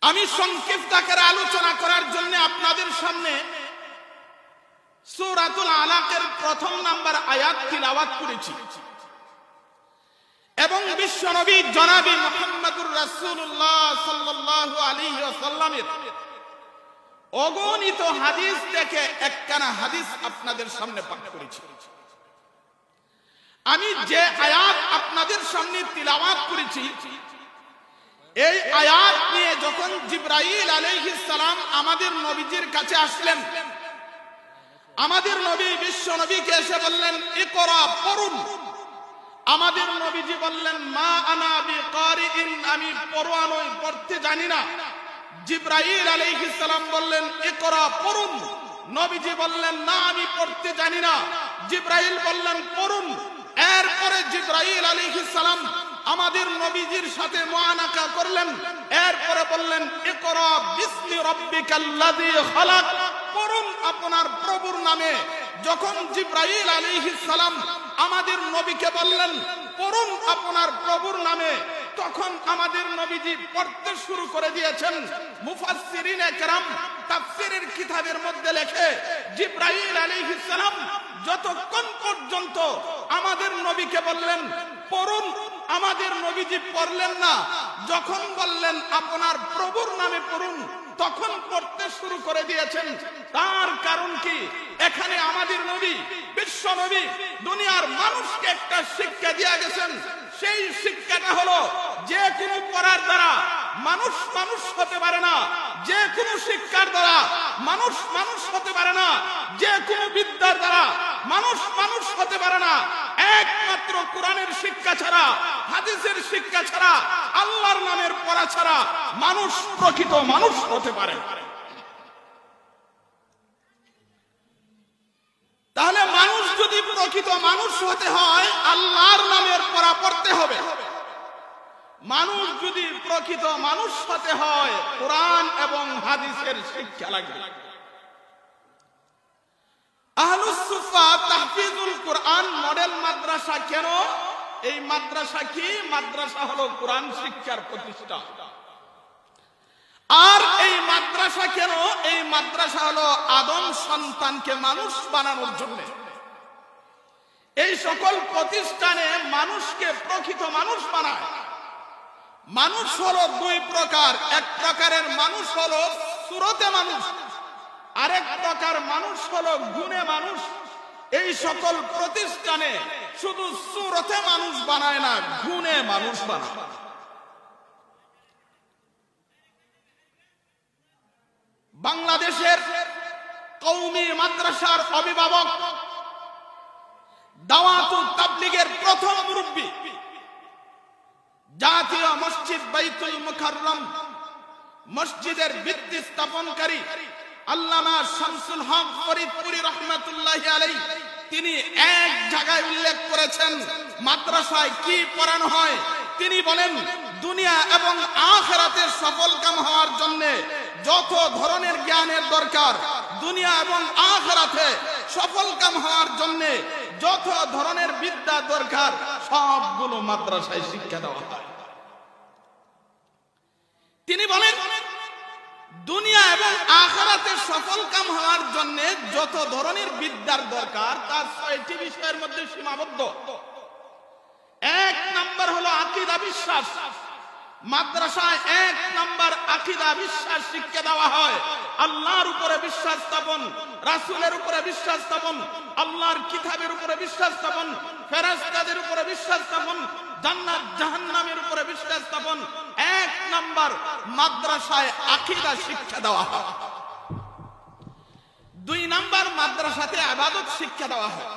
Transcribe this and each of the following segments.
আমি সংক্ষিপ্ত আকারে আলোচনা করার জন্য আপনাদের সামনে সূরাতুল আলাকের প্রথম নাম্বার আয়াত তিলাওয়াত করেছি এবং বিশ্বনবী জনাবে মুহাম্মদুর রাসূলুল্লাহ সাল্লাল্লাহু আলাইহি ওয়াসাল্লামের অগণিত হাদিস থেকে একখানা হাদিস আপনাদের সামনে পাঠ করেছি। আমি যে আয়াত আপনাদের সামনে তিলাওয়াত করেছি, এই আয়াত নিয়ে যখন জিবরাইল আলাইহিস সালাম আমাদের নবীজির কাছে আসলেন, আমাদের নবী বিশ্ব নবীকে এসে বললেন, ইকরা, পড়ুন। আমাদের নবীজি বললেন, মা আনা বিকারিইন, আমি পড়ুয়া নই, পড়তে জানি না। জিবরাইল আলাইহিস সালাম বললেন, ইকরা, পড়ুন। নবীজি বললেন, না, আমি পড়তে জানি না। জিবরাইল বললেন, পড়ুন। এরপরে জিবরাইল আলাইহিস সালাম আমাদের নবীজির সাথে মুআনাকা করলেন। এরপরে বললেন, ইকরা বিসমি রাব্বিকাল্লাযী খালাক, পড়ুন আপনার প্রভুর নামে। যখন জিবরাইল আলাইহিস সালাম আমাদের নবীকে বললেন, পড়ুন আপনার প্রভুর নামে, তখন আমাদের নবীজি পড়তে শুরু করে দিয়েছেন। মুফাসসিরিনে কেরাম তাফসীরের কিতাবের মধ্যে লেখে, জিবরাইল আলাইহিস সালাম যতক্ষণ পর্যন্ত আমাদের নবীকে বললেন পড়ুন, আমাদের নবীজি পড়লেন না। যখন বললেন আপনার প্রভুর নামে পড়ুন, তখন পড়তে শুরু করে দিয়েছেন। তার কারণ কি? এখানে আমাদের নবী বিশ্ব নবী দুনিয়ার মানুষকে একটা শিক্ষা দিয়ে গেছেন। সেই শিক্ষাটা হলো, যে কোনো পড়ার দ্বারা মানুষ মানুষ হতে পারে না, যে কোনো শিক্ষার দ্বারা মানুষ মানুষ হতে পারে না, যে কোনো বিদ্যার দ্বারা মানুষ মানুষ হতে পারে না। একমাত্র কোরআনের শিক্ষা ছাড়া, হাদিসের শিক্ষা ছাড়া, আল্লাহর নামের পড়া ছাড়া মানুষ প্রকৃত মানুষ হতে পারে। তাহলে মানুষ যদি প্রকৃত মানুষ হতে হয়, আল্লাহর নামের পড়া পড়তে হবে। মানুষ যদি প্রকৃত মানুষ হতে হয়, কোরআন এবং হাদিসের শিক্ষা লাগবে। আহলুস সুফা তাহফিজুল কোরআন মডেল মাদ্রাসা কেন? এই মাদ্রাসা কি? মাদ্রাসা হলো কোরআন শিক্ষার প্রতিষ্ঠান। আর এই মাদ্রাসা কেন? এই মাদ্রাসা হলো আদম সন্তানকে মানুষ বানানোর জন্য। এই সকল প্রতিষ্ঠানে মানুষকে প্রকৃত মানুষ বানায়। মানুষ হলো দুই প্রকার। এক প্রকারের মানুষ হলো সুরতে মানুষ, আরেক প্রকার মানুষ হলো গুণে মানুষ। এই সকল প্রতিষ্ঠানে শুধু সুরতে মানুষ বানায় না, গুণে মানুষ বানায়। বাংলাদেশের কওমি মাদ্রাসার অভিভাবক, দাওয়াতুত তাবলীগের প্রথম মুরব্বী, জাতীয় মসজিদ বাইতুল মুকাররম মসজিদের ভিত্তি স্থাপনকারী আল্লামা শামসুল হক ফরিদপুরি রাহমাতুল্লাহি আলাইহি, তিনি এক জায়গায় উল্লেখ করেছেন মাদ্রাসায় কি পড়ানো হয়। তিনি বলেন, দুনিয়া এবং আখিরাতে সফলকাম হওয়ার জন্য যত ধরনের জ্ঞানের দরকার, দুনিয়া এবং আখিরাতে সফলকাম হওয়ার জন্য যত ধরনের বিদ্যা দরকার, সবগুলো মাদ্রাসায় শিক্ষা দেওয়া হয়। তিনি বলেন, দুনিয়া এবং আখিরাতে সফলকাম হওয়ার জন্য যত ধরনের বিদ্যার দরকার, তার ৬টি বিষয়ের মধ্যে সীমাবদ্ধ। এক নাম্বার হলো আকীদা, বিশ্বাস। মাদ্রাসায় এক নাম্বার আকীদা, বিশ্বাস শিক্ষা দেওয়া হয়। আল্লাহর উপরে বিশ্বাস স্থাপন, রাসূলের উপরে বিশ্বাস স্থাপন, আল্লাহর কিতাবের উপরে বিশ্বাস স্থাপন, ফেরেশতাদের উপরে বিশ্বাস স্থাপন, জান্নাত জাহান্নামের উপরে বিশ্বাস স্থাপন। এক নাম্বার মাদ্রাসায় আকীদা শিক্ষা দেওয়া হয়। দুই নাম্বার মাদ্রাসাতে ইবাদত শিক্ষা দেওয়া হয়।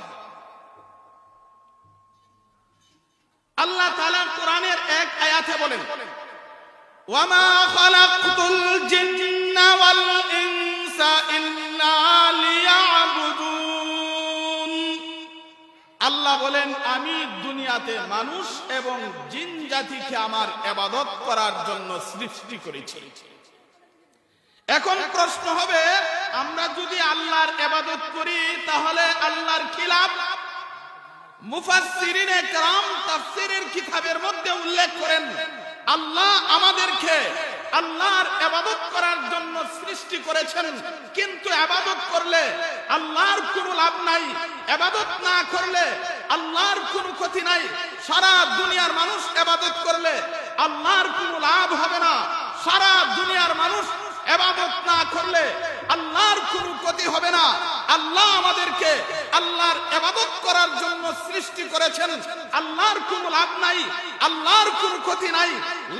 আল্লাহ তাআলা কোরআনের এক আয়াতে বলেন, ওয়ামা খালাকতুল জিন্না ওয়াল ইনসা ইল্লা লিয়াবুদুন। আল্লাহ বলেন, আমি দুনিয়াতে মানুষ এবং জিন জাতিকে আমার ইবাদত করার জন্য সৃষ্টি করেছি। এখন প্রশ্ন হবে, আমরা যদি আল্লাহর ইবাদত করি তাহলে আল্লাহর কি লাভ? মুফাসসিরিনে কেরাম তাফসীরের কিতাবের মধ্যে উল্লেখ করেন, আল্লাহ আমাদেরকে আল্লাহর ইবাদত করার জন্য সৃষ্টি করেছেন, কিন্তু ইবাদত করলে আল্লাহর কোনো লাভ নাই, ইবাদত না করলে আল্লাহর কোনো ক্ষতি নাই। সারা দুনিয়ার মানুষ ইবাদত করলে আল্লাহর কোনো লাভ হবে না, সারা দুনিয়ার মানুষ ইবাদত না করলে আল্লাহর কোনো ক্ষতি হবে না। আল্লাহ আমাদেরকে আল্লাহর ইবাদত করার জন্য সৃষ্টি করেছেন, আল্লাহর কোনো লাভ নাই, আল্লাহর কোনো ক্ষতি নাই,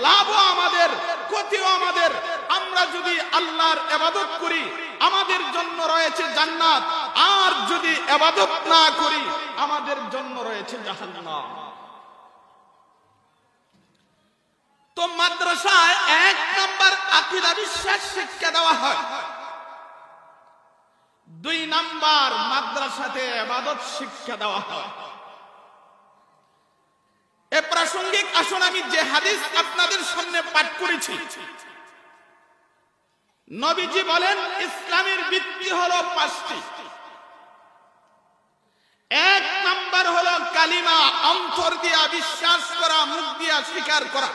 লাভও আমাদের, ক্ষতিও আমাদের। আমরা যদি আল্লাহর ইবাদত করি আমাদের জন্য রয়েছে জান্নাত, আর যদি ইবাদত না করি আমাদের জন্য রয়েছে জাহান্নাম। তো মাদ্রাসায় 1 নাম্বার আকীদা বিশ্বাস শিক্ষা দেওয়া হয়, 2 নাম্বার মাদ্রাসাতে ইবাদত শিক্ষা দেওয়া হয়। এ প্রাসঙ্গিক আসুন আমি যে হাদিস আপনাদের সামনে পাঠ করেছি, নবীজি বলেন ইসলামের ভিত্তি হলো 5টি। 1 নাম্বার হলো কালিমা, অন্তর দিয়া বিশ্বাস করা, মুখ দিয়া স্বীকার করা।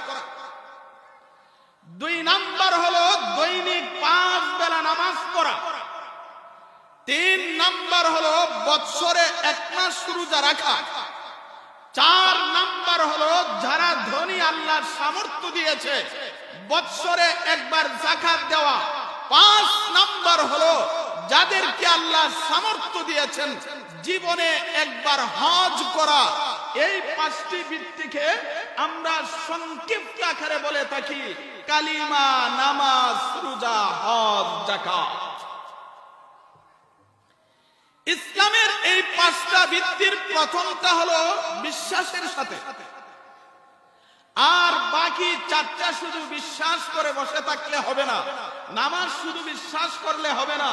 2 নাম্বার হলো দৈনিক 5 বেলা নামাজ পড়া। 3 নাম্বার হলো বৎসরে 1 মাস রোজা রাখা। 4 নাম্বার হলো যারা ধনী আল্লাহর সামর্থ্য দিয়েছে বৎসরে 1 বার যাকাত দেওয়া। 5 নাম্বার হলো যাদেরকে আল্লাহ সামর্থ্য দিয়েছেন জীবনে 1 বার হজ করা। এই 5টি ভিত্তিকে আমরা সংক্ষিপ্ত আকারে বলে থাকি কালিমা, নামাজ, রোজা, হজ, যাকাত। ইসলামের এই 5টা ভিত্তির প্রথমটা হলো বিশ্বাসের সাথে, আর বাকি 4টা শুধু বিশ্বাস করে বসে থাকলে হবে না। নামাজ শুধু বিশ্বাস করলে হবে না,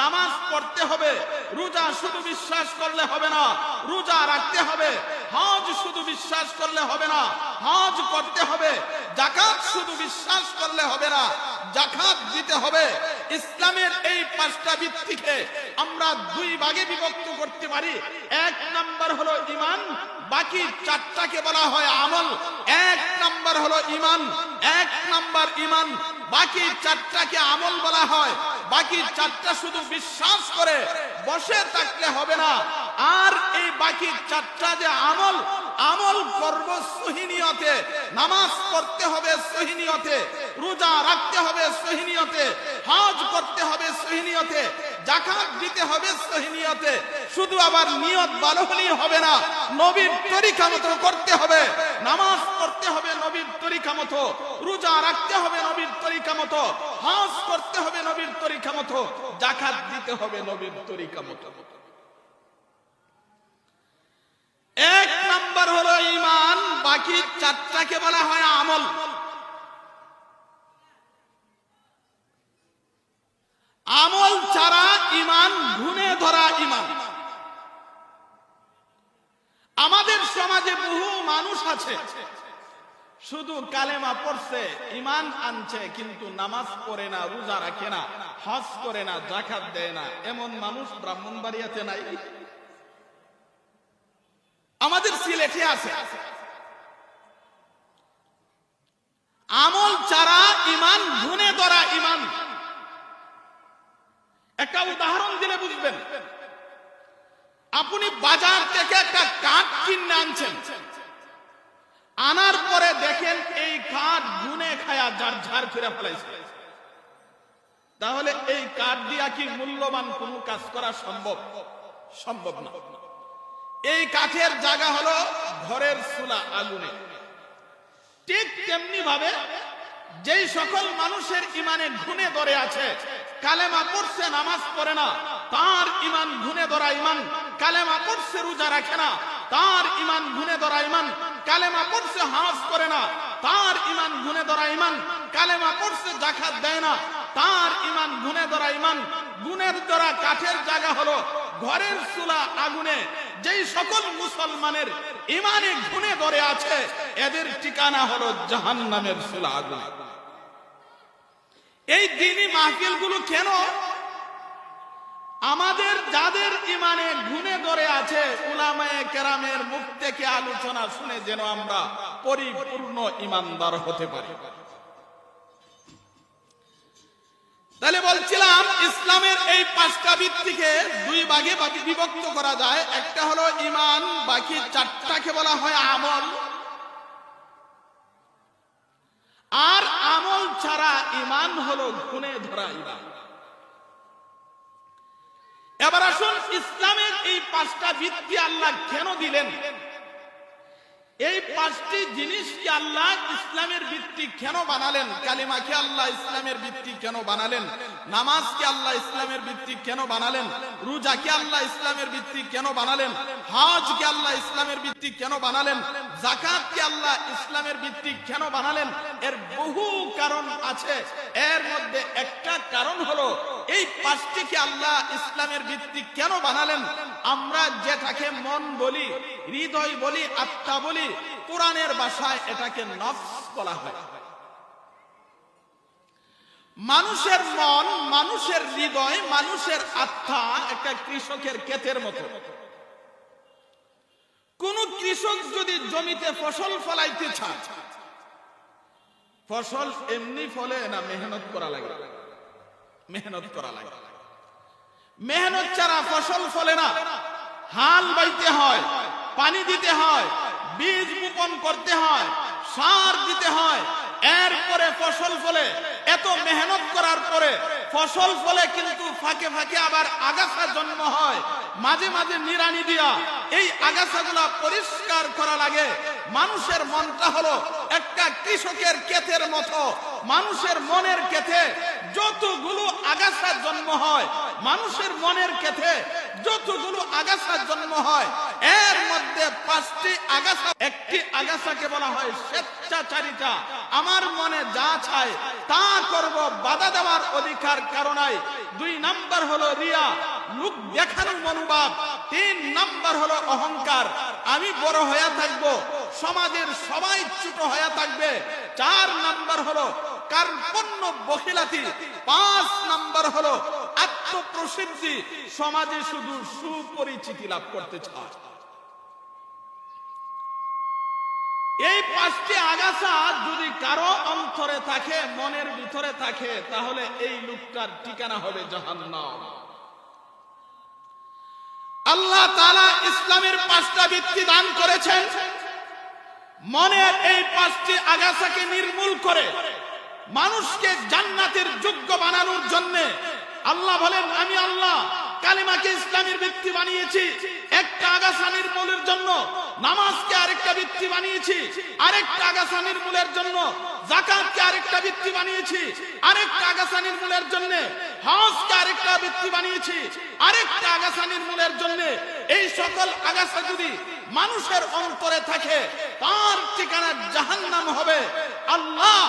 নামাজ পড়তে হবে। রোজা শুধু বিশ্বাস করলে হবে না, রোজা রাখতে হবে। হজ শুধু বিশ্বাস করলে হবে না, হজ করতে হবে। যাকাত শুধু বিশ্বাস করলে হবে না, যাকাত দিতে হবে। ইসলামের এই 5টা ভিত্তিকে আমরা 2 ভাগে বিভক্ত করতে পারি। 1 নাম্বার হলো ঈমান, বাকি 4টাকে বলা হয় আমল। 1 নাম্বার হলো ঈমান, 1 নাম্বার ঈমান, বাকি 4টাকে আমল বলা হয়। বাকি 4টা শুধু বিশ্বাস করে বসে থাকলে হবে না, আর এই বাকি 4টা যে আমল, আমল করব সহি নিয়তে। নামাজ পড়তে হবে সহি নিয়তে, রোজা রাখতে হবে সহি নিয়তে, হজ করতে হবে সহি নিয়তে, যাকাত দিতে হবে সহি নিয়তে। শুধু আবার নিয়ত ভালো হলেই হবে না, নবীর তরিকা মতো করতে হবে। নামাজ পড়তে হবে নবীর তরিকা মতো, রোজা রাখতে হবে নবীর তরিকা মতো, হজ করতে হবে নবীর তরিকা মতো, যাকাত দিতে হবে নবীর তরিকা মতো। 1 নাম্বার হলো ঈমান, বাকি 4টাকে বলা হয় আমল। আমল ছাড়া ঈমান গুণে ধরা ঈমান। আমাদের সমাজে বহু মানুষ আছে শুধু কালেমা পড়ছে, ঈমান আনছে, কিন্তু নামাজ পড়ে না, রোজা রাখে না, হজ করে না, যাকাত দেয় না। এমন মানুষ ব্রাহ্মণবাড়িয়াতে নাই, আমাদের সিলেটে আছে। আমল ছাড়া ঈমান গুণে ধরা ঈমান। একটা উদাহরণ দিলে বুঝবেন। আপনি বাজার থেকে একটা কাঠ কিনে আনছেন, আনার পরে দেখেন এই কাঠ গুনে খায়া ঝাড় করে ফেলাইছে, তাহলে এই কাঠ দিয়া কি মূল্যবান কোনো কাজ করা সম্ভব? সম্ভব না। এই কাঠের জায়গা হলো ঘরের চুলা, আগুনে। ঠিক তেমনি ভাবে যেই সকল মানুষের ঈমানে গুণে ধরে আছে, কালেমা পড়ছে নামাজ পড়ে না, তার ঈমান গুণে ধরা ঈমান। কালেমা পড়ছে রোজা রাখে না, তার ঈমান গুণে ধরা ঈমান। কালেমা পড়ছে হজ করে না, তার ঈমান গুণে ধরা ঈমান। কালেমা পড়ছে যাকাত দেয় না, তার ঈমান গুণে ধরা ঈমান। গুণের ধরা কাঠের জায়গা হলো ঘরের চুলা, আগুনে। যেই সকল মুসলমানের ঈমানে গুণে ধরে আছে, এদের ঠিকানা হলো জাহান্নামের চুলা, আগুনে। এই দ্বীনি মাহফিলগুলো কেন? আমাদের যাদের ঈমানে গুণে ধরে আছে, উলামায়ে কেরামের মুখ থেকে আলোচনা শুনে যেন আমরা পরিপূর্ণ ঈমানদার হতে পারি। তাহলে বলছিলাম ইসলামের এই পাঁচটা ভিত্তিকে দুই ভাগে বিভক্ত করা যায়। একটা হলো ঈমান, বাকি চারটাকে বলা হয় আমল। আর আমল ছাড়া ঈমান হলো গুণে ধরা ঈমান। এবার আসুন, ইসলামের এই পাঁচটা ভিত্তি আল্লাহ কেন দিলেন? এই পাঁচটি জিনিসকে আল্লাহ ইসলামের ভিত্তি কেন বানালেন? কালিমাকে আল্লাহ ইসলামের ভিত্তি কেন বানালেন? নামাজকে আল্লাহ ইসলামের ভিত্তি কেন বানালেন? রোজাকে আল্লাহ ইসলামের ভিত্তি কেন বানালেন? হজকে আল্লাহ ইসলামের ভিত্তি কেন বানালেন? যাকাতকে আল্লাহ ইসলামের ভিত্তি কেন বানালেন? এর বহু কারণ আছে। এর মধ্যে একটা কারণ হলো এই পাঁচটিকে আল্লাহ ইসলামের ভিত্তি কেন বানালেন? আমরা যেটাকে মন বলি, হৃদয় বলি, আত্মা বলি, কোরআনের ভাষায় এটাকে নফস বলা হয়। মানুষের মন, মানুষের হৃদয়, মানুষের আত্মা একটা কৃষকের ক্ষেতের মতো। কোন কৃষক যদি জমিতে ফসল ফলাইতে চায়, ফসল এমনি ফলে না, মেহনত করা লাগে। মেহনত করা লাগে। মেহনত ছাড়া ফসল ফলে না। হাল বাইতে হয়, পানি দিতে হয়, বীজ বপন করতে হয়, সার দিতে হয়, এরপরে ফসল ফলে। এত মেহনত করার পরে ফসল ফলে, কিন্তু ফাঁকে ফাঁকে আবার আগাছা জন্ম হয়। মাঝে মাঝে নিড়ানি দিয়া এই আগাছাগুলা পরিষ্কার করা লাগে। মানুষের মনটা হলো একটা কৃষকের ক্ষেতের মতো। মানুষের মনের ক্ষেতে যতগুলো আগাছা জন্ম হয়, মানুষের মনের ক্ষেতে যতগুলো আগাছা জন্ম হয়, এর মধ্যে পাঁচটি আগাছা। একটি আগাছাকে বলা হয় স্বেচ্ছাচারিতা। আমার মনে যা চায় তা করব, বাধা দেওয়ার অধিকার কারো নাই। 2 নাম্বার হলো রিয়া, লোক দেখানোর মনোভাব। 3 নাম্বার হলো অহংকার, আমি বড় হয়ে থাকবো, সমাজের সবাই ছোট হয়ে থাকবে। 4 নাম্বার হলো কার্পণ্য, বখিলাতি। 5 নাম্বার হলো আত্মপ্রসিদ্ধি, সমাজে শুধু সুপরিচিতি লাভ করতে চায়। এই 5টি আগাছা যদি কারো অন্তরে থাকে, মনের ভিতরে থাকে, তাহলে এই লোকটার ঠিকানা হবে জাহান্নাম। আল্লাহ তাআলা ইসলামের 5টা ভিত্তি দান করেছেন। মনের এই 5টি আগাছাকে নির্মূল করে মানুষকে জান্নাতের যোগ্য বানানোর জন্য আল্লাহ বলেন, আমি আল্লাহ কালিমাকে ইসলামের ভিত্তি বানিয়েছি একটা আগাছা নির্মূলের জন্য, নামাজকে আরেকটা ভিত্তি বানিয়েছি আরেকটা আগাছা নির্মূলের জন্য, যাকাতকে আরেকটা ভিত্তি বানিয়েছি আরেকটা আগাছা নির্মূলের জন্য, হজকে আরেকটা ভিত্তি বানিয়েছি আরেকটা আগাছা নির্মূলের জন্য। এই সকল আগাছা যদি মানুষের অন্তরে থাকে, তার ঠিকানা জাহান্নাম হবে। আল্লাহ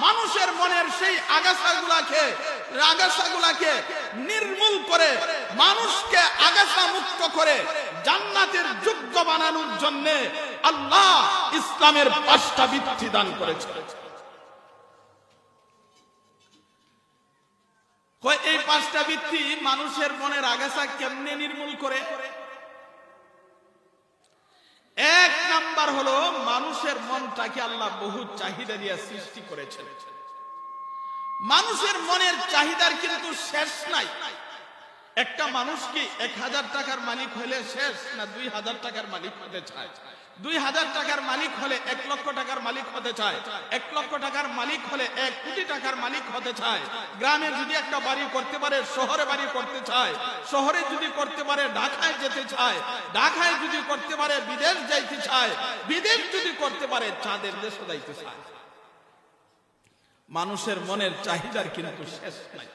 মানুষের মনের সেই আগাছাগুলাকে নির্মূল করে মানুষকে আগাছা মুক্ত করে জান্নাতের যোগ্য বানানোর জন্য আল্লাহ ইসলামের 5টা ভিত্তি দান করেছেন। এই 5টা ভিত্তি মানুষের মনের আগাছা কেমনে নির্মূল করে? 1 নাম্বার হলো মানুষের মনটাকে আল্লাহ বহু চাহিদা দিয়ে সৃষ্টি করেছেন। মানুষের মনের চাহিদার কিন্তু শেষ নাই। একটা মানুষ কি 1000 টাকার মালিক হলে শেষ, না 2000 টাকার মালিক হতে চায়? 2000 টাকার মালিক হলে 1 লক্ষ টাকার মালিক হতে চায়, 1 লক্ষ টাকার মালিক হলে 1 কোটি টাকার মালিক হতে চায়। গ্রামে যদি একটা বাড়ি করতে পারে, শহরে বাড়ি করতে চায়, শহরে যদি করতে পারে ঢাকায় যেতে চায়, ঢাকায় যদি করতে পারে বিদেশ যাইতে চায়, বিদেশ যদি করতে পারে চাঁদের দেশে যাইতে চায়। মানুষের মনের চাহিদার কিন্তু শেষ নাই।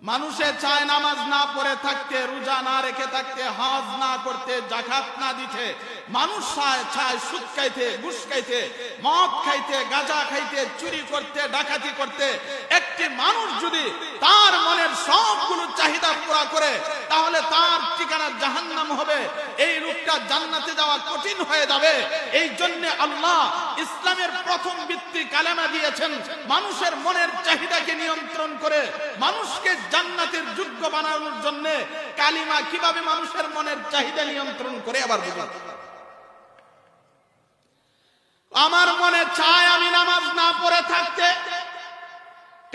মানুষে চায় নামাজ না পড়ে থাকতে, রোজা না রেখে থাকতে, হজ না করতে, যাকাত না দিতে। মানুষ চায় সুদ খাইতে, ঘুষ খাইতে, মদ খাইতে, গাঁজা খাইতে, চুরি করতে, ডাকাতি করতে। একটি মানুষ যদি তার মনের সবগুলো চাহিদা পুরা করে, তাহলে তার ঠিকানা জাহান্নাম হবে। এই লোকটা জান্নাতে যাওয়া কঠিন হয়ে যাবে। এই জন্য আল্লাহ ইসলামের প্রথম ভিত্তি কালেমা দিয়েছেন, মানুষের মনের চাহিদাকে নিয়ন্ত্রণ করে মানুষকে জান্নাতের যোগ্য বানানোর জন্য। কালিমা কিভাবে মানুষের মনের চাহিদা নিয়ন্ত্রণ করে আবার বুঝুন। আমার মনে চায় আমি নামাজ না পড়ে থাকতে,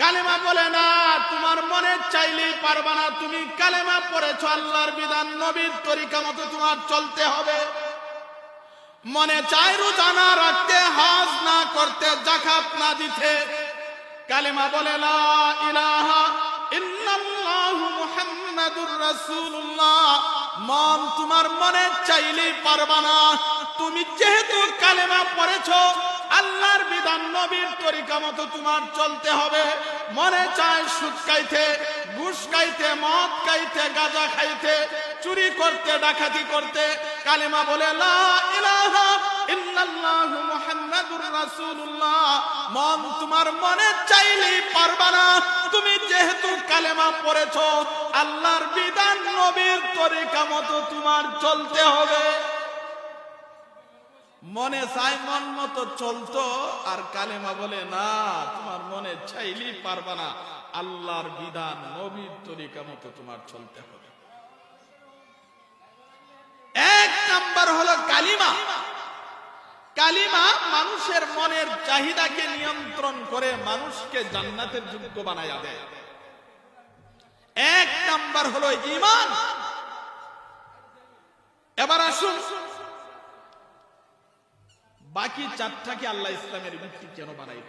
কালেমা বলে না, তোমার মনে চাইলেই পারবা না। তুমি কালেমা পড়েছো, আল্লাহর বিধান নবীর তরিকা মতো তোমার চলতে হবে। মনে চাই রোজা না রাখতে, হজ না করতে, যাকাত না দিতে, কালেমা বলে লা ইলাহা ইল্লাল্লাহু মুহাম্মাদুর রাসূলুল্লাহ, মন তোমার মনে চাইলেই পারবা না। তুমি যেহেতু কালেমা পড়েছো, আল্লাহর বিধান নবীর তরিকা মতো তোমার চলতে হবে। মনে চায় সুদ খাইতে, ঘুষ খাইতে, মদ খাইতে, গাঁজা খাইতে, চুরি করতে, ডাকাতি করতে, কালেমা বলে লা ইলাহা ইল্লাল্লাহু মুহাম্মাদুর রাসূলুল্লাহ, মন তোমার মনে চাইলেই পারবা না। তুমি যেহেতু কালেমা পড়েছো, আল্লাহর বিধান নবীর তরিকা মতো তোমার চলতে হবে। মনে চাই মন মতো চলতো, আর কালেমা বলে না, তোমার মনে চাইলেই পারবা না, আল্লাহর বিধান নবীর তরিকা মতো তোমার চলতে হবে। এক নাম্বার হলো কালিমা। কালিমা মানুষের মনের চাহিদাকে নিয়ন্ত্রণ করে মানুষকে জান্নাতের যোগ্য বানায়া দেয়। এক নাম্বার হলো ঈমান। এবার আসুন, বাকি চারটাকে আল্লাহ ইসলামের ভিত্তি কেন বানাই?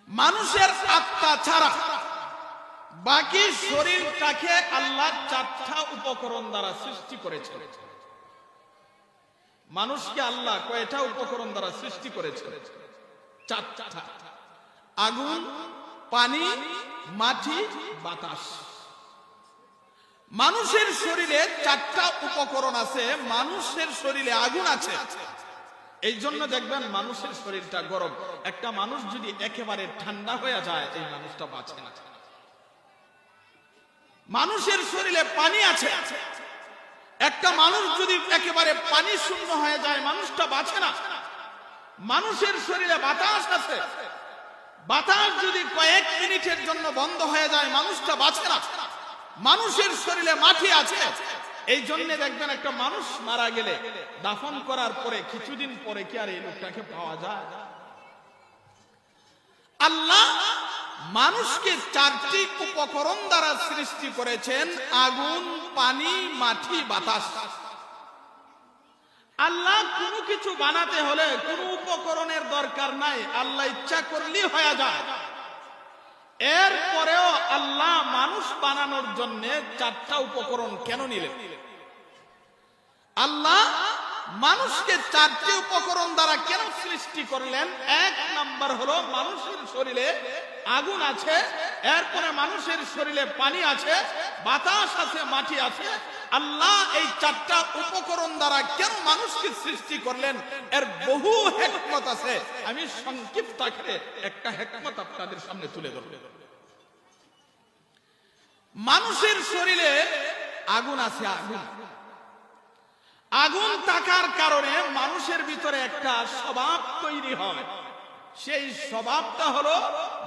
মানুষের আত্মা ছাড়া বাকি শরীরটাকে আল্লাহ চারটা উপকরণ দ্বারা সৃষ্টি করেছে। মানুষকে আল্লাহ কয়টা উপকরণ দ্বারা সৃষ্টি করেছে? চারটা। আগুন, পানি, মাটি, বাতাস। মানুষের শরীরে চারটা উপকরণ আছে। মানুষের শরীরে আগুন আছে, এই জন্য দেখবেন মানুষের শরীরটা গরম। একটা মানুষ যদি একেবারে ঠান্ডা হয়ে যায়, এই মানুষটা বাঁচে না। মানুষের শরীরে পানি আছে, একটা মানুষ যদি একেবারে পানি শূন্য হয়ে যায়, মানুষটা বাঁচে না। মানুষের শরীরে বাতাস আছে, বাতাস যদি কয়েক মিনিটের জন্য বন্ধ হয়ে যায়, মানুষটা বাঁচে না। মানুষের শরীরে মাটি আছে, এই জন্য দেখবেন একটা মানুষ মারা গেলে দাফন করার পরে কিছুদিন পরে কি আর এই লোকটাকে পাওয়া যায়? আল্লাহ মানুষকে চারটি উপকরণ দ্বারা সৃষ্টি করেছেন, আগুন, পানি, মাটি, বাতাস। আল্লাহ কোনো কিছু বানাতে হলে কোনো উপকরণের দরকার নাই, আল্লাহ ইচ্ছা করলেই হয়ে যায়। এরপরেও আল্লাহ মানুষ বানানোর জন্য চারটা উপকরণ কেন নিলেন? আল্লাহ মানুষকে চারটি উপকরণ দ্বারা কেন সৃষ্টি করলেন? এক নাম্বার হলো মানুষের শরীরে আগুন আছে, এরপরে মানুষের শরীরে পানি আছে, বাতাস আছে, মাটি আছে। আল্লাহ এই চারটা উপকরণ দ্বারা কেন মানুষকে সৃষ্টি করলেন, এর বহু হিকমত আছে। আমি সংক্ষিপ্ত আকারে একটা হিকমত আপনাদের সামনে তুলে ধরব। মানুষের শরীরে আগুন আছে। আগুন থাকার কারণে মানুষের ভিতরে একটা স্বভাব তৈরি হয়। সেই স্বভাবটা হলো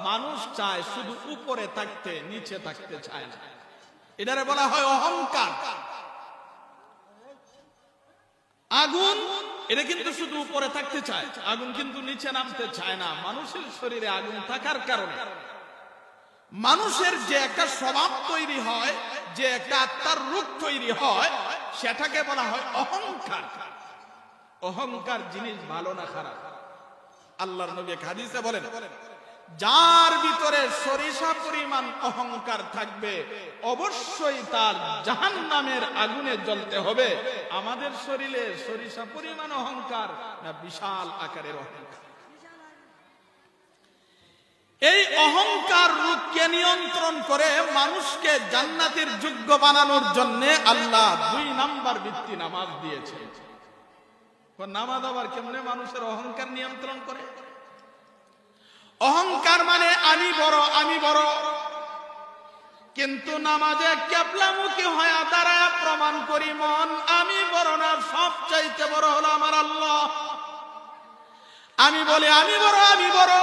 মানুষ চায় শুধু উপরে থাকতে, নিচে থাকতে চায় না। এটারে বলা হয় অহংকার। আগুন এটা কিন্তু শুধু উপরে থাকতে চায়, আগুন কিন্তু নিচে নামতে চায় না। মানুষের শরীরে আগুন থাকার কারণে মানুষের যে একটা স্বভাব তৈরি হয়, যে একটা আত্মার রূপ তৈরি হয়, সেটাকে বলা হয় অহংকার। অহংকার জিনিস ভালো না খারাপ? আল্লাহর নবী হাদিসে বলেন, যার ভিতরে সরিষা পরিমাণ অহংকার থাকবে অবশ্যই তার জাহান্নামের আগুনে জ্বলতে হবে। আমাদের শরীরে সরিষা পরিমাণ অহংকার না বিশাল আকারের অহংকার? এই অহংকার রূপকে নিয়ন্ত্রণ করে মানুষকে জান্নাতের যোগ্য বানানোর জন্য আল্লাহ 2 নাম্বার ভিত্তি নামাজ দিয়েছে। নামাজ আবার কেমনে মানুষের অহংকার নিয়ন্ত্রণ করে? অহংকার মানে আমি বড়, আমি বড়। কিন্তু নামাজে কেবলামুখী হয়ে দাঁড়ায় প্রমাণ করি, মন আমি বড় না, সবচাইতে বড় হলো আমার আল্লাহ। আমি বলি আমি বড়, আমি বড়।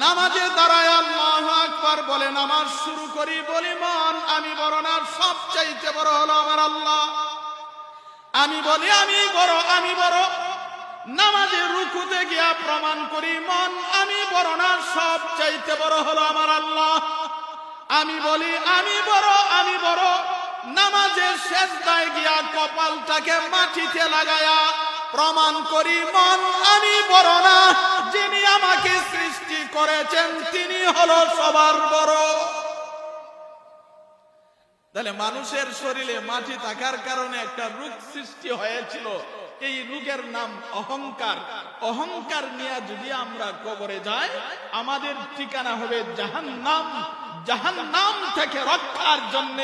নামাজে দাঁড়ায় আল্লাহু আকবার বলে নামাজ শুরু করি, বলি মন আমি বড় না, সবচাইতে বড় হলো আমার আল্লাহ। আমি বলি আমি বড়, আমি বড়। নামাজের রুকুতে গিয়া প্রমাণ করি মন আমি বড় না, সব চাইতে বড় হলো আমার আল্লাহ। আমি বলি আমি বড়, আমি বড়। নামাজের সেজদায় গিয়া কপালটাকে মাটিতে লাগায়া প্রমাণ করি মন আমি বড় না, যিনি আমাকে সৃষ্টি করেছেন তিনি হলো সবার বড়। তাহলে মানুষের শরীরে মাটি থাকার কারণে একটা রোগ সৃষ্টি হয়েছিল, এই রোগের নাম অহংকার। অহংকার নিয়ে যদি আমরা কবরে যাই আমাদের ঠিকানা হবে জাহান্নাম। জাহান্নাম থেকে রক্ষার জন্য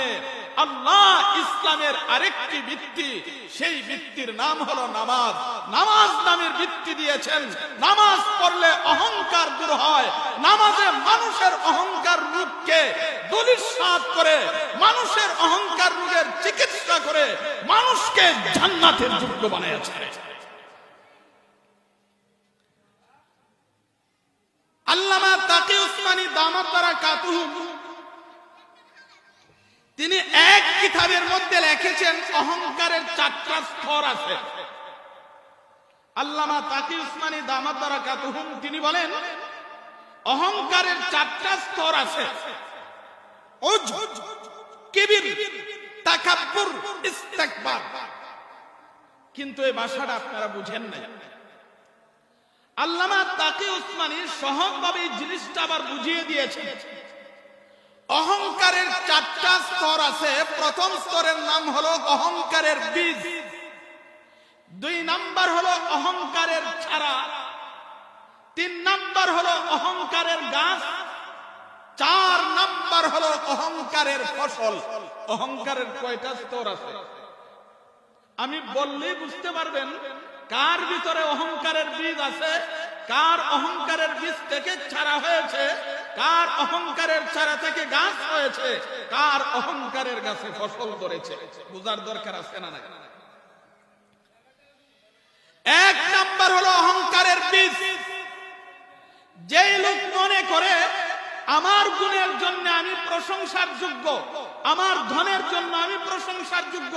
আল্লাহ ইসলামের আরেকটি ভিত্তি, সেই ভিত্তির নাম হলো নামাজ। নামাজ নামের ভিত্তি দিয়েছেন। নামাজ পড়লে অহংকার দূর হয়। নামাজে মানুষের অহংকার রোগকে দলিসাৎ করে, মানুষের অহংকার রোগের চিকিৎসা করে মানুষকে জান্নাতের যোগ্য বানিয়েছে। আল্লামা তাকি উসমানী দামাত বারাকাতুহু তিনি এক কিতাবের মধ্যে লিখেছেন অহংকারের 4টা স্তর আছে। আল্লামা তাকি উসমানী দামাত বারাকাতুহু তিনি বলেন অহংকারের 4টা স্তর আছে। উজব, কিবির, তাকাব্বুর, ইস্তিকবার। কিন্তু এই ভাষাটা আপনারা বুঝেন না। আল্লামা তাকি উসমানী সহজভাবে এই জিনিসটা আবার বুঝিয়ে দিয়েছেন। অহংকারের 4টা স্তর আছে। প্রথম স্তরের নাম হলো অহংকারের বীজ, 2 নাম্বার হলো অহংকারের চারা, 3 নাম্বার হলো অহংকারের গাছ, 4 নাম্বার হলো অহংকারের ফসল। অহংকারের কয়টা স্তর আছে আমি বললেই বুঝতে পারবেন কার ভিতরে অহংকারের বীজ আছে, কার অহংকারের বীজ থেকে চারা হয়েছে, কার অহংকারের চারা থেকে গাছ হয়েছে, কার অহংকারের গাছে ফসল ধরেছে। বুঝার দরকার আছে না? না। 1 নাম্বার হলো অহংকারের বীজ। যেই লোক মনে করে আমার গুণের জন্য আমি প্রশংসার যোগ্য, আমার ধনের জন্য আমি প্রশংসার যোগ্য,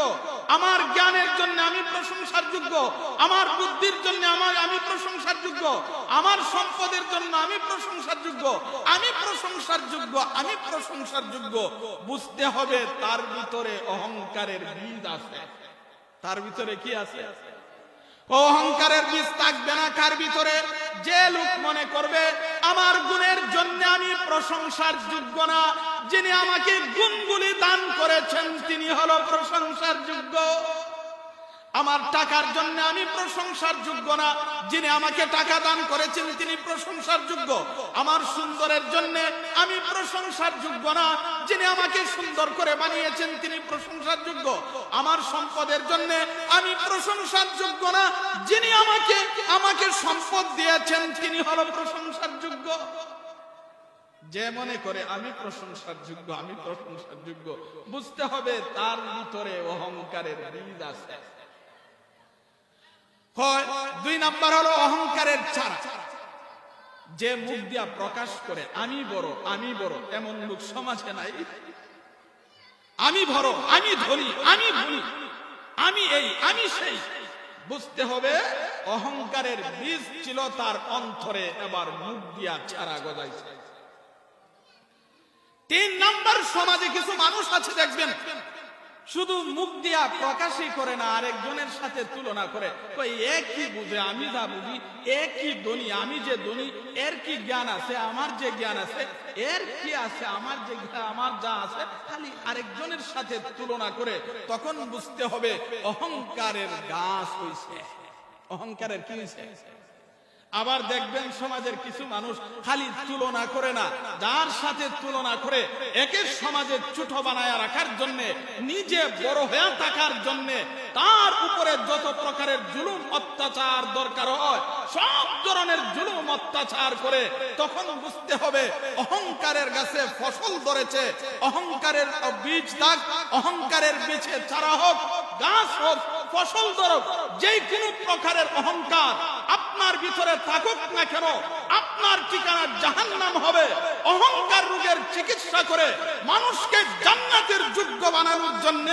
আমার জ্ঞানের জন্য আমি প্রশংসার যোগ্য, আমার বুদ্ধির জন্য আমি প্রশংসার যোগ্য, আমার সম্পদের জন্য আমি প্রশংসার যোগ্য, আমি প্রশংসার যোগ্য, আমি প্রশংসার যোগ্য। বুঝতে হবে তার ভিতরে অহংকারের বীজ আছে। তার ভিতরে কি আছে? অহংকারের বীজ থাকবে না কার ভিতরে? যে লোক মনে করবে আমার গুণের জন্য আমি প্রশংসার যোগ্য না, যিনি আমাকে গুণগুলি দান করেছেন তিনি হলো প্রশংসার যোগ্য। আমার টাকার জন্য আমি প্রশংসার যোগ্য না, যিনি আমাকে টাকা দান করেছেন তিনি প্রশংসার যোগ্য। আমার সুন্দরের জন্য আমি প্রশংসার যোগ্য না, যিনি আমাকে সুন্দর করে বানিয়েছেন তিনি প্রশংসার যোগ্য। আমার সম্পদের জন্য আমি প্রশংসার যোগ্য না, যিনি আমাকে সম্পদ দিয়েছেন তিনি হলো প্রশংসার যোগ্য। যে মনে করে আমি প্রশংসার যোগ্য, আমি প্রশংসার যোগ্য, বুঝতে হবে তার ভিতরে অহংকারের বীজ আছে। 2 নাম্বার হলো অহংকারের চারা। যে মুখ দিয়া প্রকাশ করে আমি বড়, আমি বড়, এমন লোক সমাজে নাই। আমি বড়, আমি ধনী, আমি ধনী, আমি এই, আমি সেই। বুঝতে হবে অহংকারের বীজ ছিল তার অন্তরে, এবার মুখ দিয়া চারা গজাইছে। 3 নাম্বার, সমাজে কিছু মানুষ আছে দেখবেন শুধু মুখ দিয়া প্রকাশই করে না, আরেকজনের সাথে তুলনা করে। একই বুঝে, আমি যা বুঝি, একই ধনী, আমি যে ধনী, এর কি জ্ঞান আছে, আমার যে জ্ঞান আছে, এর কি আছে, আমার যে আমার যা আছে, খালি আরেকজনের সাথে তুলনা করে। তখন বুঝতে হবে অহংকারের গাছ হইছে। অহংকারের কি হইছে? আবার দেখবেন সমাজের কিছু মানুষ খালি তুলনা করে না, যার সাথে তুলনা করে একে সমাজে ছোট বানায় রাখার জন্য, নিজে বড় হয়ে থাকার জন্য তার উপরে যত প্রকারের জুলুম অত্যাচার দরকার হয় সব ধরনের জুলুম অত্যাচার করে। তখন বুঝতে হবে অহংকারের গাছে ফসল ধরেছে। অহংকারের বীজ থাক, অহংকারের বীজে চারা হোক, গাছ হোক, ফসল ধরুক, যে কোনো প্রকারের অহংকার আপনার ভিতরে থাকুক না কেন, আপনার ঠিকানা জাহান্নাম হবে। অহংকার রোগের চিকিৎসা করে মানুষকে জান্নাতের যোগ্য বানানোর জন্য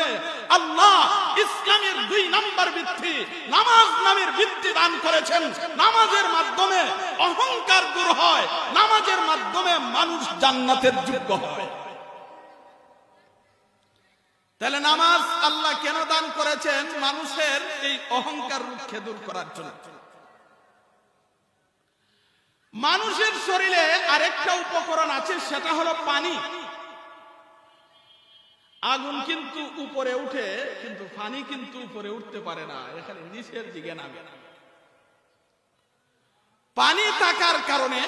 আল্লাহ ইসলামের দুই নাম্বার ভিত্তি নামাজ নামের ভিত্তি দান করেছেন। নামাজের মাধ্যমে অহংকার দূর হয়, নামাজের মাধ্যমে মানুষ জান্নাতের যোগ্য হয়। তাহলে নামাজ আল্লাহ কেন দান করেছেন? মানুষের এই অহংকার রুখে দূর করার জন্য। মানুষের শরীরে আরেকটা উপকরণ আছে, সেটা হলো পানি। আগুন কিন্তু উপরে উঠে, কিন্তু পানি কিন্তু উপরে উঠতে পারে না, এখানে নিচের দিকে নামে। পানি থাকার কারণে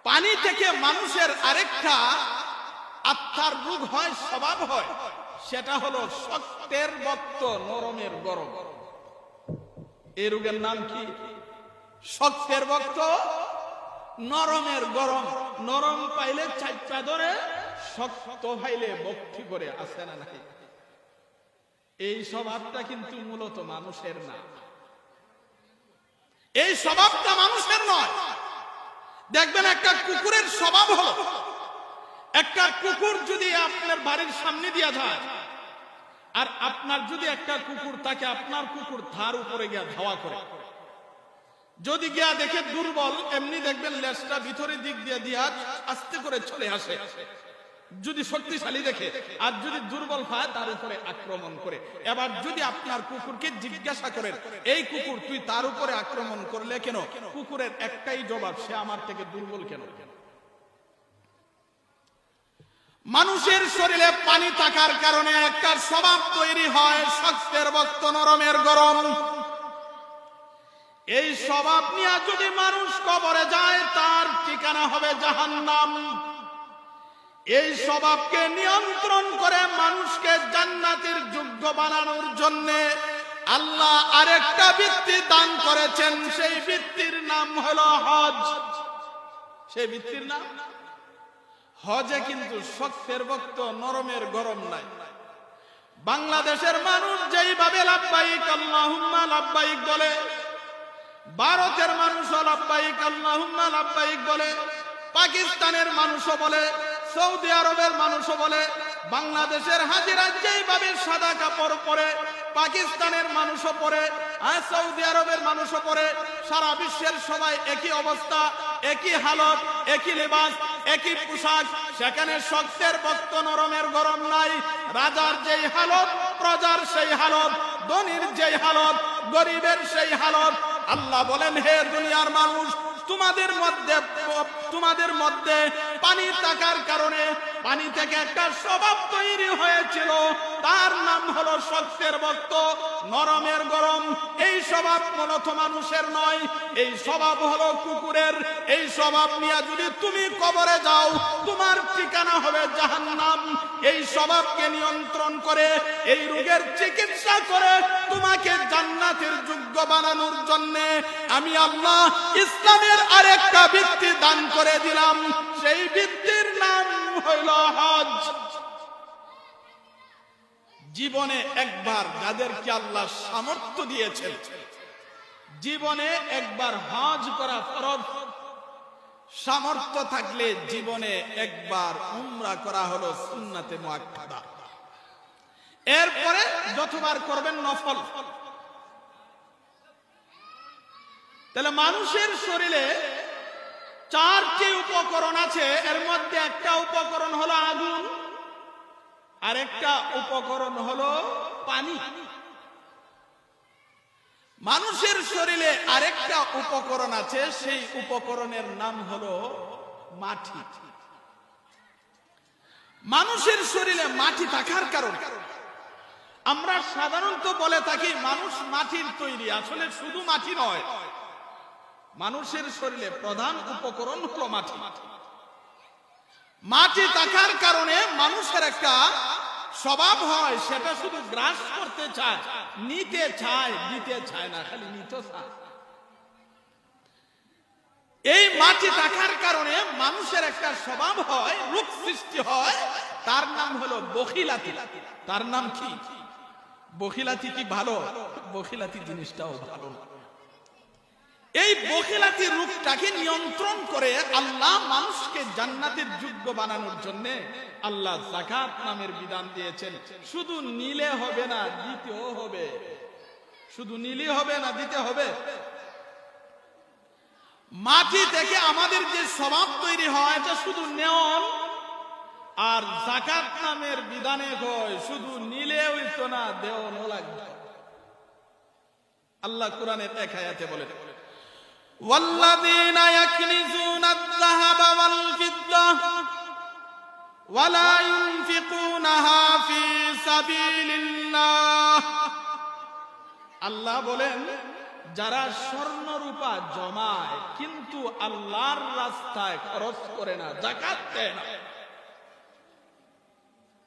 পানি থেকে মানুষের আরেকটা আত্মার রোগ হয়, স্বভাব হয়, সেটা হলো শক্তের বক্ত নরমের গরম। এই রোগের নাম কি? শক্তের বক্ত নরমের গরম। নরম পাইলে চাপা ধরে, শক্ত পাইলে বক্তি করে, আসে না নাই? এই স্বভাবটা কিন্তু মূলত মানুষের না, এই স্বভাবটা মানুষের নয়। দেখবেন একটা কুকুরের স্বভাব হলো, একটা কুকুর যদি আপনার বাড়ির সামনে দিয়া যায়, আর আপনার যদি একটা কুকুর থাকে, আপনার কুকুর তার উপরে গিয়া ধাওয়া করে। যদি গিয়া দেখে দুর্বল, এমনি দেখবেন লেজটা ভিতরের দিক দিয়ে দিয়া আস্তে করে চলে আসে। যদি শক্তিশালী দেখে, আর যদি দুর্বল পায় তার উপরে আক্রমণ করে। এবার যদি আপনার কুকুরকে জিজ্ঞাসা করেন, এই কুকুর তুই তার উপরে আক্রমণ করলে কেন? কুকুরের একটাই জবাব, সে আমার থেকে দুর্বল কেন। মানুষের শরীরে পানি থাকার কারণে একটা স্বভাব তৈরি হয়, শক্তের বক্ত নরমের গরম। এই স্বভাব নিয়ে যদি মানুষ কবরে যায়, তার ঠিকানা হবে জাহান্নাম। এই স্বভাবকে নিয়ন্ত্রণ করে মানুষকে জান্নাতের যোগ্য বানানোর জন্য আল্লাহ আরেকটা ভিত্তি দান করেছেন। সেই ভিত্তির নাম হলো হজ। সেই ভিত্তির নাম হজে কিন্তু শক্তের বক্ত নরমের গরম নাই। বাংলাদেশের মানুষ যেইভাবে লাব্বাইক আল্লাহুম্মা লাব্বাইক বলে, ভারতের মানুষও লাব্বাইক আল্লাহুম্মা লাব্বাইক বলে, পাকিস্তানের মানুষও বলে, সৌদি আরবের মানুষও বলে, বাংলাদেশের হাজিরা যেইভাবে সাদা কাপড় পরে পাকিস্তানের মানুষও পরে, আর সৌদি আরবের মানুষও পরে, সারা বিশ্বের সবাই একই অবস্থা, একই হালত, একই লেবাস, একই পোশাক। সেখানে শক্তের বক্ত নরমের গরম নাই। রাজার যেই হালত, প্রজার সেই হালত, ধনীর যেই হালত, গরিবের সেই হালত। আল্লাহ বলেন, হে দুনিয়ার মানুষ, তোমাদের মধ্যে পানি থাকার কারণে পানি থেকে একটা স্বভাব তৈরি হয়েছিল, তার নাম হলো শক্তের বক্ত নরমের গরম। এই স্বভাব মূলত মানুষের নয়, এই স্বভাব হলো কুকুরের। এই স্বভাব নিয়ে যদি তুমি কবরে যাও, তোমার ঠিকানা হবে জাহান্নাম। এই স্বভাবকে নিয়ন্ত্রণ করে, এই রোগের চিকিৎসা করে তোমাকে জান্নাতের যোগ্য বানানোর জন্য আমি আল্লাহ ইসলামের আরেকটা ভিত্তি দান করে দিলাম। সেই ভিত্তির নাম হইল হজ। জীবনে একবার যাদেরকে আল্লাহ সামর্থ্য দিয়েছেন, জীবনে একবার হজ করা ফরজ। সামর্থ্য থাকলে জীবনে একবার উমরা করা হলো সুন্নাতে মুআক্কাদা। এরপরে যতবার করবেন নফল। তাহলে মানুষের শরীরে চারটি উপকরণ আছে, এর মধ্যে একটা উপকরণ হলো আগুন, আরেকটা উপকরণ হলো পানি। মানুষের শরীরে আরেকটা উপকরণ আছে, সেই উপকরণের নাম হলো মাটি। মানুষের শরীরে মাটি থাকার কারণে আমরা সাধারণত বলে থাকি মানুষ মাটির তৈরি। আসলে শুধু মাটি নয়, মানুষের শরীরে প্রধান উপকরণ হলো মাটি। মাটি থাকার কারণে মানুষের একটা স্বভাব হয়, সেটা শুধু গ্রাস করতে চায়, নিতে চায়, দিতে চায় না, খালি নিতে চায়। এই মাটি থাকার কারণে মানুষের একটা স্বভাব হয়, রোগ সৃষ্টি হয়, তার নাম হলো বখিলাতি। তার নাম কি? বখিলাতি। কি ভালো? বখিলাতি জিনিসটাও ভালো না। এই বখিলাতি রূপটাকে নিয়ন্ত্রণ করে আল্লাহ মানুষকে জান্নাতের যোগ্য বানানোর জন্য আল্লাহ যাকাত নামের বিধান দিয়েছেন। শুধু নিলে হবে না, দিতেও হবে। শুধু নিলে হবে না, দিতে হবে। মাটি থেকে আমাদের যে স্বভাব তৈরি হয় এটা শুধু নেওয়ান, আর যাকাত নামের বিধানে কয় শুধু নিলে হইতো না, দেওয়ানো লাগবে। আল্লাহ কোরআনের এক আয়াতে বলেন, ওয়াল্লাযীনা ইয়াকনিজুনা আয-যাহাবা ওয়াল ফিদ্দা ওয়া লা ইউনফিকুনাহা ফী সাবিলিল্লাহ। আল্লাহ বলেন, যারা স্বর্ণ রূপা জমায় কিন্তু আল্লাহর রাস্তায় খরচ করে না, যাকাত দেয় না,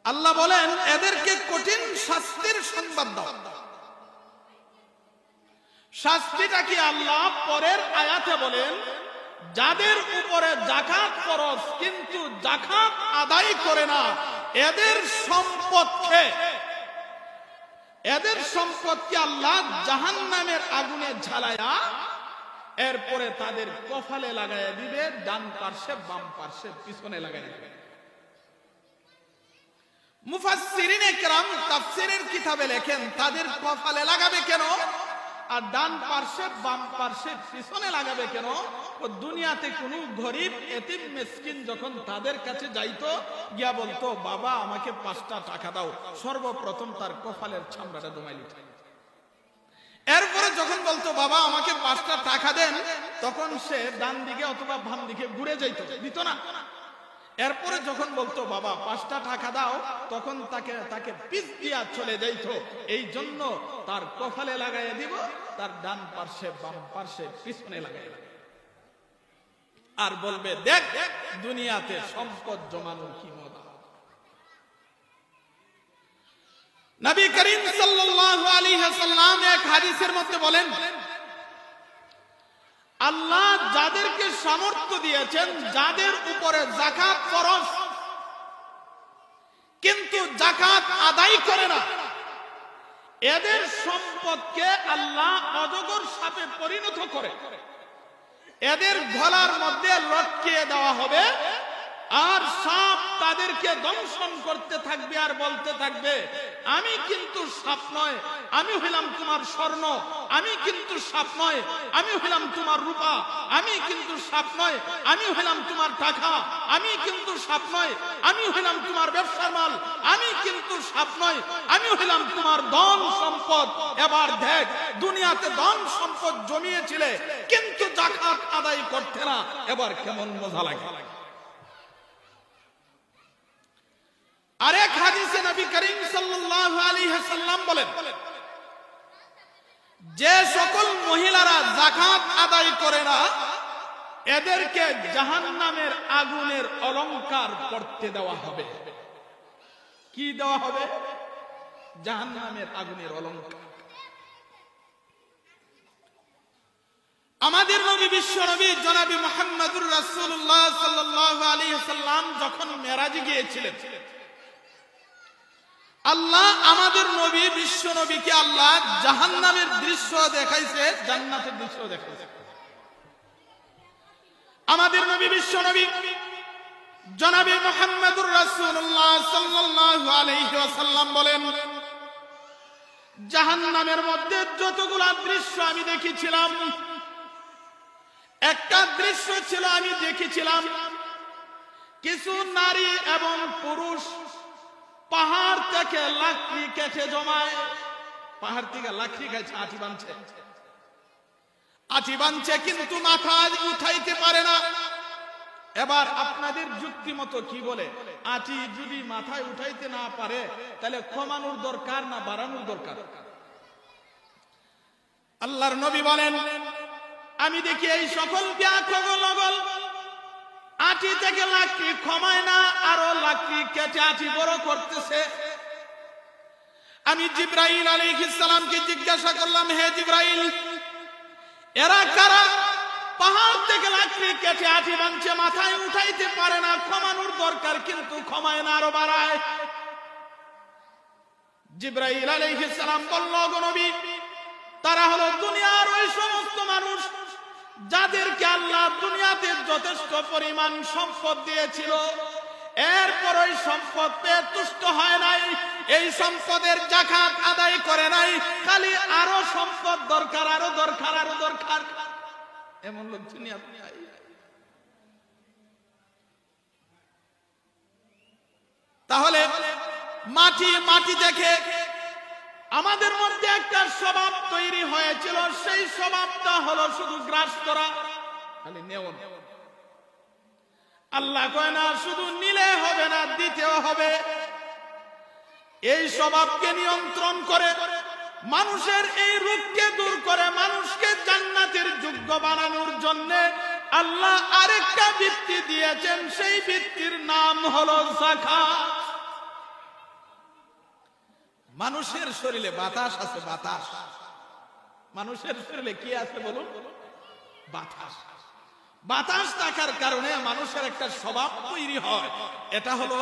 আল্লাহ বলেন এদেরকে কঠিন শাস্তির সংবাদ দাও। শাস্তিটা কি? আল্লাহ পরের আয়াতে বলেন, যাদের উপরে যাকাত ফরজ কিন্তু যাকাত আদায় করে না, এদের সম্পদকে আল্লাহ জাহান্নামের আগুনে ঝালায়া এরপরে তাদের কপালে লাগাইয়া দিবে, ডান পার্শ্বে, বাম পার্শ্বে, পিছনে লাগাইয়া দিবে। মুফাসসিরিনে কেরাম তাফসীরের কিতাবে লেখেন, তাদের কপালে লাগাবে কেন আর ডান পার্শ্বে, বাম পার্শ্বে, পিছনে লাগাবে কেন? ও দুনিয়াতে কোনো গরিব এতিম মিসকিন যখন তাদের কাছে যাইতো, গিয়া বলতো বাবা আমাকে 5টা টাকা দাও, সর্বপ্রথম তার কপালের চামড়াটা দমাই লিত। এরপরে যখন বলতো বাবা আমাকে 5টা টাকা দেন, তখন সে ডান দিকে অথবা বাম দিকে ঘুরে যাইত, দিত না। এরপরে যখন বলতো বাবা 5টা টাকা দাও, তখন তাকে পিছ দিয়া চলে যাইত। এই জন্য তার কপালে লাগাইয়া দিব, তার ডান পার্শ্বে, বাম পার্শ্বে, পিছনে লাগাইয়া, আর বলবে দেখ দুনিয়াতে সম্পদ জমানোর কি মজা। নবী করিম সাল্লাল্লাহু আলাইহি ওয়াসাল্লাম এক হাদিসের মধ্যে বলেন, আল্লাহ যাদেরকে সামর্থ্য দিয়েছেন, যাদের উপরে যাকাত ফরজ কিন্তু যাকাত আদায় করে না, এদের সম্পদকে আল্লাহ অজগর সাপে পরিণত করে এদের গলার মধ্যে লটকিয়ে দেওয়া হবে, আর সাপ তাদেরকে দংশন করতে থাকবে আর বলতে থাকবে, আমি কিন্তু সাপ নয়, আমি হইলাম তোমার স্বর্ণ, আমি কিন্তু সাপ নয়, আমি হইলাম তোমার রূপা, আমি কিন্তু সাপ নয়, আমি হইলাম তোমার টাকা, আমি কিন্তু সাপ নয়, আমি হইলাম তোমার ব্যবসার মাল, আমি কিন্তু সাপ নয়, আমি হইলাম তোমার ধন সম্পদ। এবার দেখ দুনিয়াতে ধন সম্পদ জমিয়েছিলে কিন্তু যাকাত আদায় করতে না, এবার কেমন মজা লাগে। আরেক হাদিসে নবী করিম সাল্লাল্লাহু আলাইহি ওয়াসাল্লাম বলেন, যে সকল মহিলারা যাকাত আদায় করে না, এদেরকে জাহান্নামের আগুনের অলংকার পরতে দেওয়া হবে। কি দেওয়া হবে? জাহান্নামের আগুনের অলংকার। আমাদের নবী বিশ্ব নবী জনাবি মুহাম্মদুর রাসূলুল্লাহ সাল্লাল্লাহু আলাইহি ওয়াসাল্লাম যখন মেরাজে গিয়েছিলেন, আল্লাহ আমাদের নবী বিশ্ব নবীকে আল্লাহ জাহান্নামের দৃশ্য দেখাইছে, জান্নাতের দৃশ্য দেখাইছে। আমাদের নবী বিশ্ব নবী জনাবি মুহাম্মদুর রাসূলুল্লাহ সাল্লাল্লাহু আলাইহি ওয়াসাল্লাম বলেন, জাহান্নামের মধ্যে যতগুলা দৃশ্য আমি দেখেছিলাম, একটা দৃশ্য ছিল আমি দেখেছিলাম কিছু নারী এবং পুরুষ পাহাড় থেকে লাকড়ি কেটে জমায়, পাহাড় থেকে লাকড়ি কেটে আটি বানছে কিন্তু মাথা উঠাইতে পারে না। এবার আপনাদের যুক্তি মতো কি বলে, আটি যদি মাথায় উঠাইতে না পারে তাহলে কমানোর দরকার না বাড়ানোর দরকার? আল্লাহর নবী বলেন, আমি দেখি এই সকল ব্যাকগল আটি থেকে লাকড়ি কমায় না, আরো লাকড়ি কেটে আটি বড় করতেছে। আমি জিবরাইল আলাইহিস সালামকে জিজ্ঞাসা করলাম, হে জিবরাইল, এরা কারা? পাহাড় থেকে লাকড়ি কেটে আটি বানছে, মাথায় উঠাইতে পারে না, কমানোর দরকার কিন্তু কমায় না, আরো বাড়ায়। জিবরাইল আলাইহিস সালাম বলল, গো নবী, তারা হলো দুনিয়ার ওই সমস্ত মানুষ যাদেরকে আল্লাহ দুনিয়াতে যথেষ্ট পরিমাণ সম্পদ দিয়েছিল, এরপর ওই সম্পদ পেয়ে তুষ্ট হয় নাই, এই সম্পদের যাকাত আদায় করে নাই, খালি আরো সম্পদ দরকার, আরো দরকার, আরো দরকার। এমন লোক দুনিয়াতে নাই। তাহলে মাটি দেখে আমাদের মধ্যে একটা স্বভাব তৈরি হয়েছিল, সেই স্বভাবটা হলো শুধু গ্রাস করা, খালি নেওয়া। আল্লাহ কয় না শুধু নিলে হবে না, দিতেও হবে। এই স্বভাবকে নিয়ন্ত্রণ করে মানুষের এই রূপকে দূর করে মানুষকে জান্নাতের যোগ্য বানানোর জন্য আল্লাহ আরেকটা ভিত্তি দিয়েছেন, সেই ভিত্তির নাম হলো যাকাত। মানুষের শরীরে বাতাস আছে, বাতাস। মানুষের শরীরে কি আছে বলুন? বাতাস। বাতাস থাকার কারণে মানুষের একটা স্বভাব তৈরি হয়, এটা হলো